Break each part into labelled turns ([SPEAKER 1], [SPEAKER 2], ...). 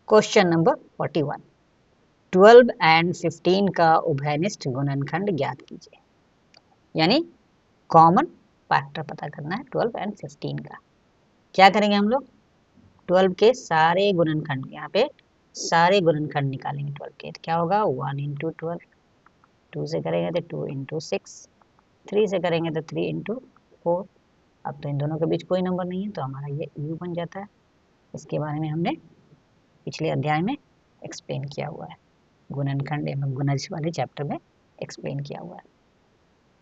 [SPEAKER 1] Question number 41, 12 and 15 का उभयनिष्ठ गुणनखंड ज्ञात कीजिए। यानी कॉमन फैक्टर पता करना है 12 एंड 15 का। क्या करेंगे हम लोग, 12 के सारे गुणनखंड, यहाँ पे सारे गुणनखंड निकालेंगे 12 के। तो क्या होगा 1 इंटू 12, 2 से करेंगे तो 2 इंटू 6, 3 से करेंगे तो 3 इंटू 4। अब तो इन दोनों के बीच कोई नंबर नहीं है तो हमारा ये u बन जाता है। इसके बारे में हमने पिछले अध्याय में एक्सप्लेन किया हुआ है, गुणनखंड एवं गुणज वाले चैप्टर में एक्सप्लेन किया हुआ है।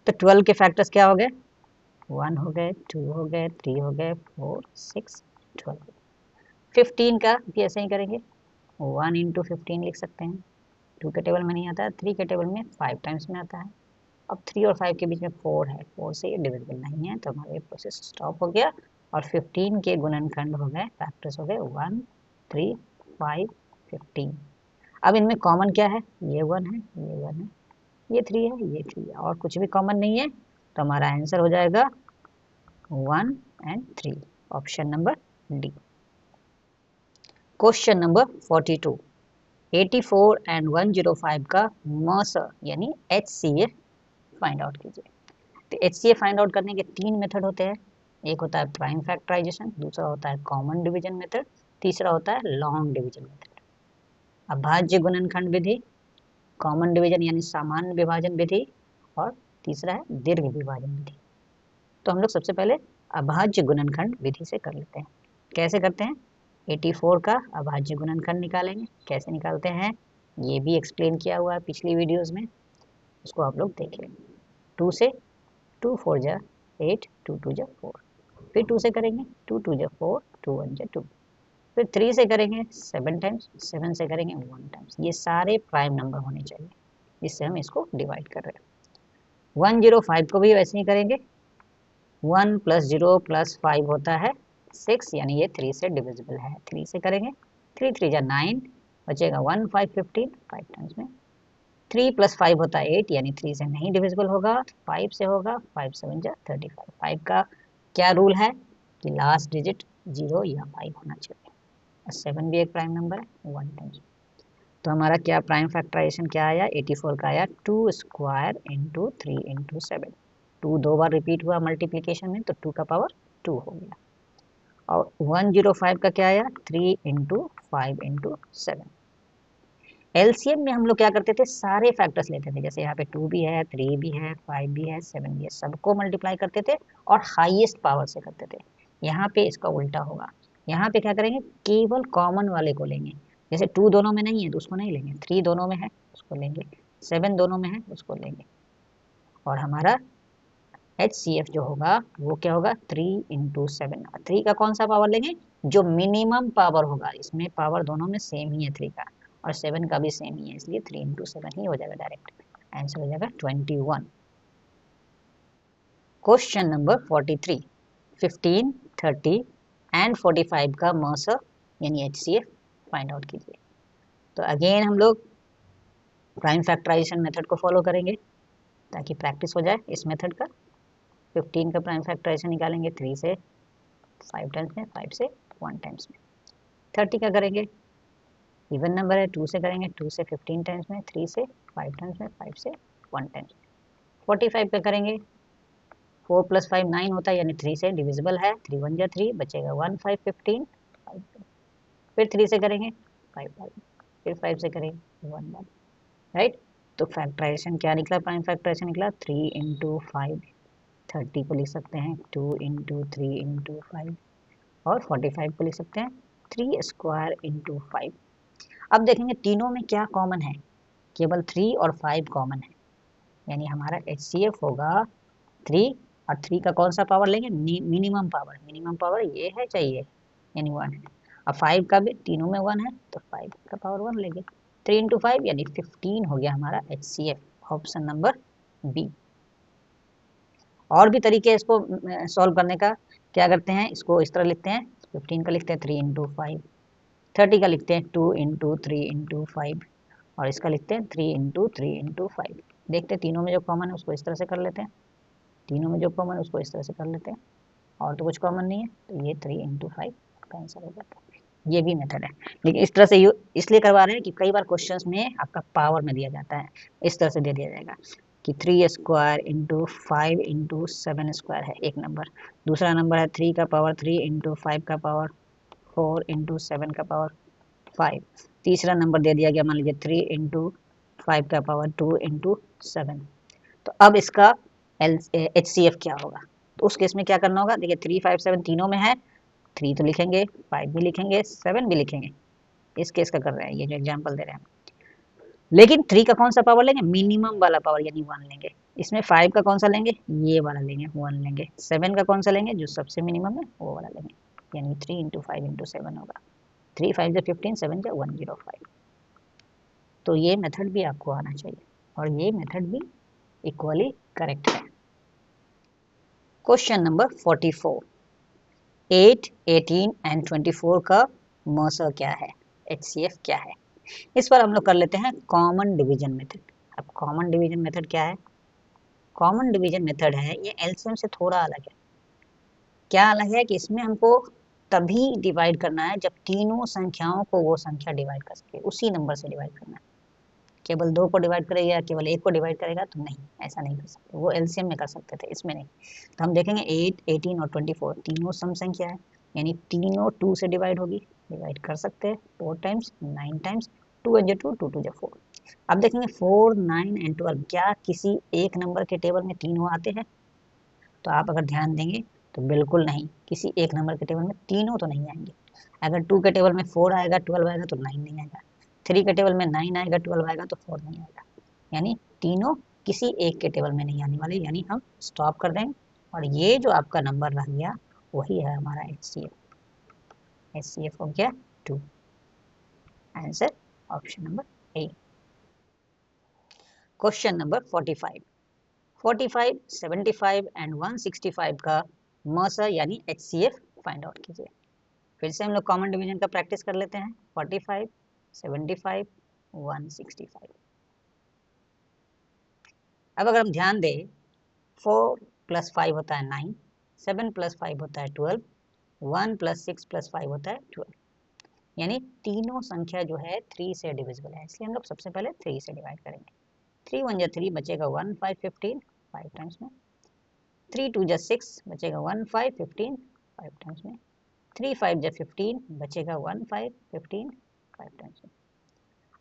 [SPEAKER 1] तो 12 के फैक्टर्स क्या हो गए, 1 हो गए, 2 हो गए, 3 हो गए, 4, 6, 12। 15 का भी ऐसे ही करेंगे, 1 इंटू 15 लिख सकते हैं। 2 के टेबल में नहीं आता है, 3 के टेबल में 5 टाइम्स में आता है। अब 3 और 5 के बीच में 4 है, 4 से ये डिविजिबल नहीं है तो हमारा ये प्रोसेस स्टॉप हो गया। और 15 के गुणनखंड हो गए, फैक्टर्स हो गए 1, 3, 5, 15। अब इनमें कॉमन क्या है, ये 1 है, ये 1 है, ये 3 है, ये 3 है, और कुछ भी कॉमन नहीं है तो हमारा आंसर हो जाएगा 1 and 3, option number D. Question number 42, 84 and 105 का मॉसर यानी HCF फाइंड आउट कीजिए। तो HCF फाइंड आउट करने के 3 मेथड होते हैं। एक होता है प्राइम फैक्टराइजेशन, दूसरा होता है कॉमन डिवीजन मेथड, तीसरा होता है लॉन्ग डिवीजन मेथड। अभाज्य गुणनखंड विधि, कॉमन डिवीजन यानी सामान्य विभाजन विधि, और तीसरा है दीर्घ विभाजन विधि। तो हम लोग सबसे पहले अभाज्य गुणनखंड विधि से कर लेते हैं। कैसे करते हैं, 84 का अभाज्य गुणनखंड निकालेंगे। कैसे निकालते हैं ये भी एक्सप्लेन किया हुआ है पिछली वीडियोस में, उसको आप लोग देख लेंगे। 2 से 2 4 जा 8, 2 2 जा 4, फिर 2 से करेंगे 2 2 जा 4, 2 1 जा 2, फिर 3 से करेंगे 7 टाइम्स, 7 से करेंगे 1 टाइम्स। ये सारे प्राइम नंबर होने चाहिए जिससे हम इसको डिवाइड कर रहे हैं। 105 को भी वैसे ही करेंगे, 1 + 0 + 5 होता है 6, यानी ये 3 से डिविजिबल है। 3 से करेंगे, 3 3 जा 9, बचेगा 1 5 15, 5 टाइम्स में। 3 + 5 होता है 8, यानी 3 से नहीं डिविजिबल होगा, 5 से होगा, 5 7 जा 35। 5 का क्या रूल है कि लास्ट डिजिट 0 या 5 होना चाहिए। 7 भी एक प्राइम नंबर है, 1 टाइम्स। तो हमारा क्या प्राइम फैक्टराइजेशन क्या आया, 84 का आया 2 स्क्वायर इंटू 3 इंटू 7। 2 दो बार रिपीट हुआ मल्टीप्लीकेशन में तो 2 का पावर 2 हो गया। और 105 का क्या आया, 3 इंटू 5 इंटू 7। एलसीएम में हम लोग क्या करते थे, सारे फैक्टर्स लेते थे। जैसे यहाँ पे 2 भी है, 3 भी है, 5 भी है, 7 भी है, सबको मल्टीप्लाई करते थे और हाईएस्ट पावर से करते थे। यहाँ पे इसका उल्टा होगा, यहाँ पे क्या करेंगे, केवल कॉमन वाले को लेंगे। जैसे 2 दोनों में नहीं है तो उसको नहीं लेंगे, 3 दोनों में है उसको लेंगे, 7 दोनों में है उसको लेंगे। और हमारा HCF जो होगा वो क्या होगा, 3 इंटू 7। 3 का कौन सा पावर लेंगे, जो मिनिमम पावर होगा। इसमें पावर दोनों में सेम ही है, 3 का और 7 का भी सेम ही है, इसलिए 3 इंटू 7 ही हो जाएगा डायरेक्ट। आंसर हो जाएगा 21। क्वेश्चन नंबर 43, 15, 30 एंड 45 का मॉसर यानी HCF फाइंड आउट कीजिए। तो अगेन हम लोग प्राइम फैक्टराइजेशन मेथड को फॉलो करेंगे ताकि प्रैक्टिस हो जाए इस मेथड का। 15 का प्राइम फैक्टराइजेशन निकालेंगे 3 से 5 टाइम्स में, 5 से 1 टाइम्स में। 30 का करेंगे, इवन नंबर है, 2 से करेंगे 2 से 15 टाइम्स में, 3 से 5 टाइम्स में, 5 से 1 टाइम्स में। 45 का करेंगे, 4 + 5 9 होता है, यानी 3 से डिविजिबल है, 3 1 जा 3, बचेगा 1 5 15, 5। फिर 3 से करेंगे 5 5, फिर 5 से करेंगे 1 1, राइट। तो फैक्टराइजेशन क्या निकला, प्राइम फैक्टराइजेशन निकला 3 इंटू 5। 30 को लिख सकते हैं 2 इंटू 3 इंटू 5, और 45 को लिख सकते हैं 3 स्क्वायर इंटू 5। अब देखेंगे तीनों में क्या कॉमन है, केवल 3 और 5 कॉमन है, यानी हमारा HCF होगा 3, और 3 का कौन सा पावर लेंगे, मिनिमम पावर। मिनिमम पावर ये है चाहिए, यानी 1 है। अब 5 का भी तीनों में 1 है तो 5 का पावर 1 लेंगे। 3 इंटू 5 यानी 15 हो गया हमारा HCF, ऑप्शन नंबर बी। और भी तरीके हैं इसको सॉल्व करने का। क्या करते हैं, इसको इस तरह लिखते हैं, 15 का लिखते हैं 3 इंटू 5, 30 का लिखते हैं 2 इंटू 3 इंटू 5, और इसका लिखते हैं 3 इंटू 3 इंटू 5। देखते हैं तीनों में जो कॉमन है उसको इस तरह से कर लेते हैं, तीनों में जो कॉमन है उसको इस तरह से कर लेते हैं, और तो कुछ कॉमन नहीं है तो ये 3 इंटू 5 का आंसर हो जाता है। ये भी मेथड है, लेकिन इस तरह से इसलिए करवा रहे हैं कि कई बार क्वेश्चंस में आपका पावर में दिया जाता है, इस तरह से दे दिया जाएगा कि 3 स्क्वायर इंटू 5 इंटू 7 स्क्वायर है एक नंबर, दूसरा नंबर है 3 का पावर 3 इंटू 5 का पावर 4 इंटू 7 का पावर 5, तीसरा नंबर दे दिया गया मान लीजिए 3 इंटू 5 का पावर 2 इंटू 7। तो अब इसका HCF क्या होगा, तो उस केस में क्या करना होगा, देखिए 3 5 7 तीनों में है, 3 तो लिखेंगे, 5 भी लिखेंगे, 7 भी लिखेंगे, इस केस का कर रहे हैं, ये जो एग्जांपल दे रहे हैं। लेकिन 3 का कौन सा पावर लेंगे, मिनिमम वाला पावर यानी 1 लेंगे, इसमें 5 का कौन सा लेंगे, ये वाला लेंगे 1 लेंगे, 7 का कौन सा लेंगे, जो सबसे मिनिमम है वो वाला लेंगे, यानी 3 इंटू 5 इंटू 7 होगा, 3 5 जा 15, 7 जा 105। तो ये मेथड भी आपको आना चाहिए और ये मेथड भी इक्वली करेक्ट है। क्वेश्चन नंबर 44, 8, 18 एंड 24 का मर्सर क्या है, HCF क्या है। इस पर हम लोग कर लेते हैं कॉमन डिवीजन मेथड। अब कॉमन डिवीजन मेथड क्या है, कॉमन डिवीजन मेथड है ये एलसीएम से थोड़ा अलग है। क्या अलग है कि इसमें हमको तभी डिवाइड करना है जब तीनों संख्याओं को वो संख्या डिवाइड कर सके, उसी नंबर से डिवाइड करना है। केवल 2 को डिवाइड करेगा या केवल 1 को डिवाइड करेगा तो नहीं, ऐसा नहीं कर सकते, वो एलसीएम में कर सकते थे, इसमें नहीं। तो हम देखेंगे 8, 18 और 24 तीनों सम संख्या है, यानी तीनों 2 से डिवाइड होगी, डिवाइड कर सकते हैं 4 टाइम्स 9 टाइम्स, 2 1 2 2 2 4। अब देखेंगे 4, 9 एंड 12 क्या किसी एक नंबर के टेबल में तीनों आते हैं, तो आप अगर ध्यान देंगे तो बिल्कुल नहीं, किसी एक नंबर के टेबल में तीनों तो नहीं आएंगे। अगर 2 के टेबल में 4 आएगा 12 आएगा तो 9 नहीं आएगा, 3 के टेबल में 9 आएगा 12 आएगा तो 4 नहीं आएगा, यानी तीनों किसी एक के टेबल में नहीं आने वाले, यानी हम स्टॉप कर देंगे और ये जो आपका नंबर रह गया वही है हमारा HCF हो गया 2। Answer option number A. Question number 45, 45, 75 and 165 का मर्सर यानी HCF फाइंड आउट कीजिए। फिर से हम लोग कॉमन डिवीजन का प्रैक्टिस कर लेते हैं, 45, 75, 165। अब अगर हम ध्यान दें 4 + 5 होता है 9, 7 + 5 होता है 12, 1 + 6 + 5 होता है 12, यानी तीनों संख्या जो है 3 से डिविजिबल है, इसलिए हम लोग सबसे पहले 3 से डिवाइड करेंगे। 3 1 जा 3 बचेगा 1 5 15 5 टाइम्स में, 3 2 जा 6 बचेगा 1 5 15 5 टाइम्स में, 3 5 जा 15 बचेगा 1 5 15 5 टाइम्स में।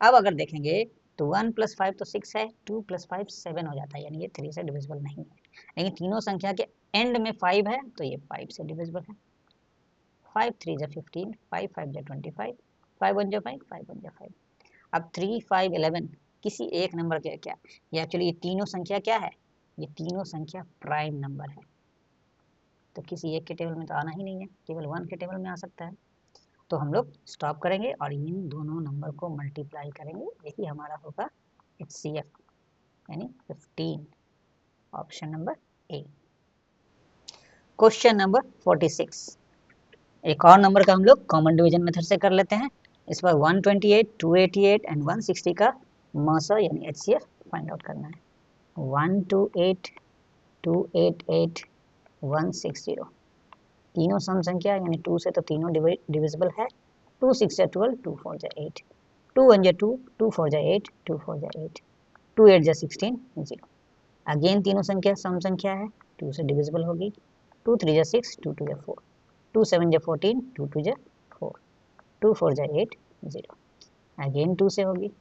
[SPEAKER 1] अब अगर देखेंगे तो 1 + 5 तो 6 है, 2 + 5 7 हो जाता है, यानी ये 3 से डिविजिबल नहीं है। लेकिन तीनों संख्या के एंड में 5 है तो ये 5 से डिविजिबल है। 5 3 जा 15, 5 5 जा 25, 5 1 जा 5, 5 1 जा 5। अब 3 5 11 किसी एक नंबर के क्या, ये एक्चुअली ये तीनों संख्या क्या है, ये तीनों संख्या प्राइम नंबर है, तो किसी एक के टेबल में तो आना ही नहीं है, केवल 1 के टेबल में आ सकता है। तो हम लोग स्टॉप करेंगे और इन दोनों नंबर को मल्टीप्लाई करेंगे, यही हमारा होगा HCF यानी 15, option number A. Question number 46, एक और नंबर का हम लोग कॉमन डिवीजन मेथड से कर लेते हैं। इस पर 128, 288 एंड 160 का मर्सर यानी HCF फाइंड आउट करना है। 128, 288, 160 तीनों सम संख्या यानी 2 से तो तीनों डिविजिबल है, 2 6 जा 12, 2 4 जा 8, 2 1 जा 2, 2 4 जा 8, 2 4 जा 8, 2 8 जा 16 0। अगेन तीनों संख्या सम संख्या है, 2 से डिविजिबल होगी, 2 3 जा 6, 2 2 जा 4, 2 7 जा 14, 2 2 जा 4, 2 4 जा 8 0। अगेन 2 से होगी,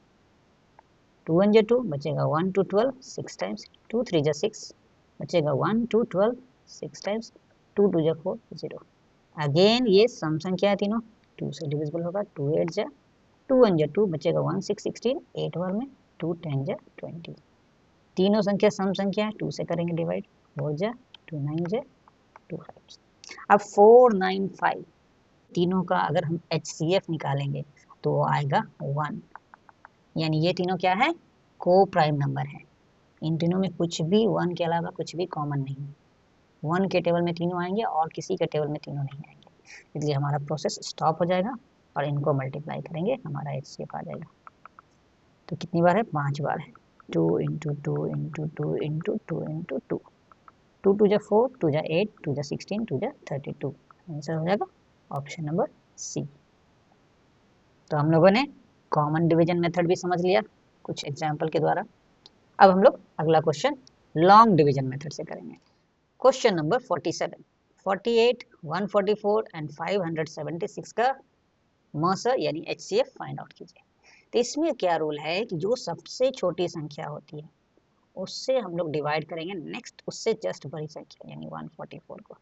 [SPEAKER 1] 2 1 जा 2 बचेगा 1 2 12 6 टाइम्स, 2 3 जा 6 बचेगा 1 2 12 6 टाइम्स, 2 2 जा 4 0। अगेन ये सम संख्या है तीनों, 2 से डिविजिबल होगा, 2 8 जा 2 1 जा 2 बचेगा 1 6 16 8 बार में 2 10 जा 20। तीनों संख्या सम संख्या है, 2 से करेंगे डिवाइड, 4 जा 2 9 जा 2 5। अब 4 9 5 तीनों का अगर हम HCF निकालेंगे तो वो आएगा 1, यानी ये तीनों क्या है, को प्राइम नंबर है। इन तीनों में कुछ भी 1 के अलावा कुछ भी कॉमन नहीं है, 1 के टेबल में तीनों आएंगे और किसी के टेबल में तीनों नहीं आएंगे, इसलिए हमारा प्रोसेस स्टॉप हो जाएगा और इनको मल्टीप्लाई करेंगे, हमारा HCF आ जाएगा। तो कितनी बार है, 5 बार है, 2 × 2 × 2 × 2 × 2, 2 2 जा 4, 2 जा 8, 2 जा 16, 2 जा 32, आंसर हो जाएगा ऑप्शन नंबर सी। तो हम लोगों ने कॉमन डिवीजन मेथड भी समझ लिया कुछ एग्जाम्पल के द्वारा। अब हम लोग अगला क्वेश्चन लॉन्ग डिवीजन मेथड से करेंगे। क्वेश्चन नंबर 47, 48, 144 एंड 576 का मॉसर यानी HCF फाइंड आउट कीजिए। तो इसमें क्या रूल है कि जो सबसे छोटी संख्या होती है उससे हम लोग डिवाइड करेंगे नेक्स्ट उससे जस्ट बड़ी संख्या यानी 144 को।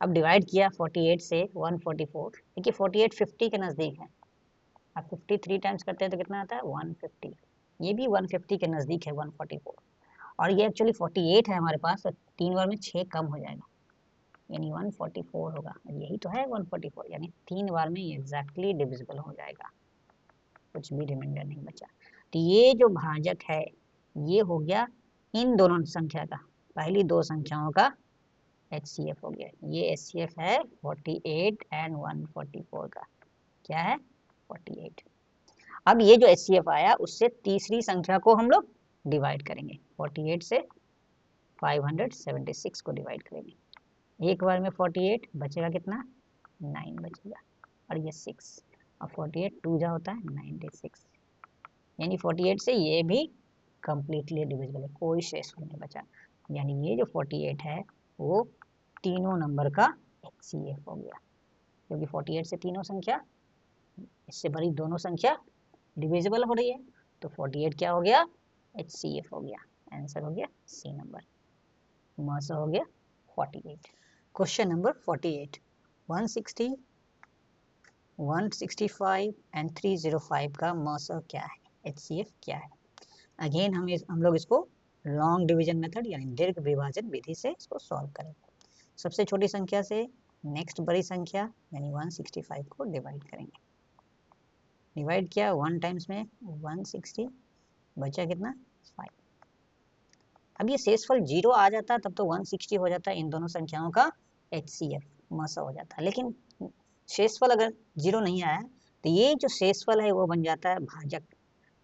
[SPEAKER 1] अब डिवाइड किया 48 से 144, देखिए 48 50 के नज़दीक है। अब 53 टाइम्स करते हैं तो कितना आता है 150, ये भी 150 के नज़दीक है 144, और ये एक्चुअली 48 है हमारे पास, तो 3 बार में 6 कम हो जाएगा यानी 144 होगा। यही तो है 144, यानी 3 बार में ये एग्जैक्टली डिविजिबल हो जाएगा, कुछ भी रिमाइंडर नहीं बचा। तो ये जो भाजक है ये हो गया इन दोनों संख्या का, पहली दो संख्याओं का HCF हो गया। ये HCF है 48 एंड 144 का, क्या है 48। अब ये जो HCF आया उससे तीसरी संख्या को हम लोग डिवाइड करेंगे, 48 से 576 को डिवाइड करेंगे। एक बार में 48 बचेगा कितना 9 बचेगा, और ये 6, और 48 2 जा होता है 96, यानी 48 से ये भी कंप्लीटली डिविजिबल है, कोई शेषफल नहीं बचा। यानी ये जो 48 है वो तीनों नंबर का HCF हो गया, क्योंकि 48 से तीनों संख्या, इससे बड़ी दोनों संख्या डिविजिबल हो रही है, तो 48 क्या हो गया HCF हो गया। आंसर हो गया सी नंबर, मॉसर हो गया 48। क्वेश्चन नंबर 48, 160, 165 एंड 305 का मॉसर क्या है, HCF क्या है। अगेन हम लोग इसको लॉन्ग डिवीजन मेथड यानी दीर्घ विभाजन विधि से इसको सॉल्व करेंगे। सबसे छोटी संख्या से नेक्स्ट बड़ी संख्या यानी 165 को डिवाइड करेंगे। डिवाइड किया 1 टाइम्स में 160, बचा कितना 5। अब ये शेषफल 0 आ जाता तब तो 160 हो जाता, इन दोनों संख्याओं का HCF मॉसर हो जाता। लेकिन शेषफल अगर 0 नहीं आया तो ये जो शेषफल है वो बन जाता है भाजक,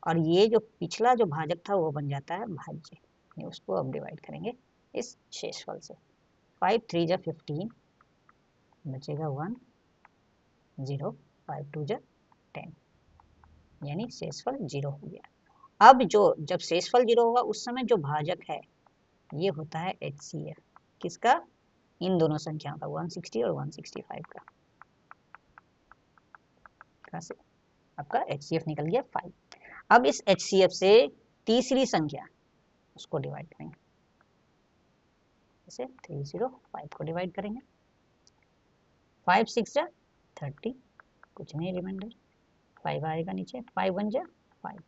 [SPEAKER 1] और ये जो पिछला जो भाजक था वो बन जाता है भाज्य। उसको अब डिवाइड करेंगे इस शेषफल से। 5 3 जा 15, बचेगा 1 0, 5 2 जा 10, यानी शेषफल 0 हो गया। अब जब शेषफल 0 होगा उस समय जो भाजक है ये होता है HCF, किसका, इन दोनों संख्याओं का, 160 और 165 का। से आपका HCF निकल गया 5। अब इस HCF से तीसरी संख्या उसको डिवाइड करेंगे, जैसे 305 को डिवाइड करेंगे। 5 6 जा 30, कुछ नहीं रिमाइंडर, 5 आएगा नीचे, 5 1 जा 5,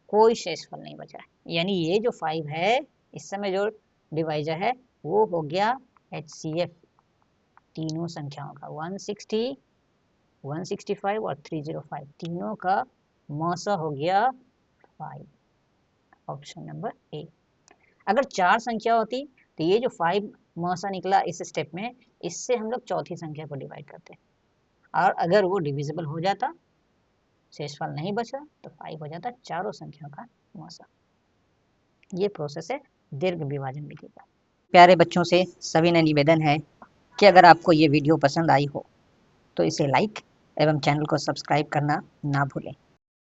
[SPEAKER 1] कोई शेषफल नहीं बचा है। यानी ये जो 5 है इस समय जो डिवाइजर है वो हो गया HCF तीनों संख्याओं का, 160 165 और 305 तीनों का मॉसर हो गया 5, ऑप्शन नंबर ए। अगर 4 संख्या होती तो ये जो 5 मॉसर निकला इस स्टेप में, इससे हम लोग चौथी संख्या को डिवाइड करते, और अगर वो डिविजिबल हो जाता, शेषफल नहीं बचा, तो 5 हो जाता चारों संख्याओं का मॉसर। ये प्रोसेस है दीर्घ विभाजन विधि का। प्यारे बच्चों से सभी ने निवेदन है कि अगर आपको ये वीडियो पसंद आई हो तो इसे लाइक एवं चैनल को सब्सक्राइब करना ना भूलें।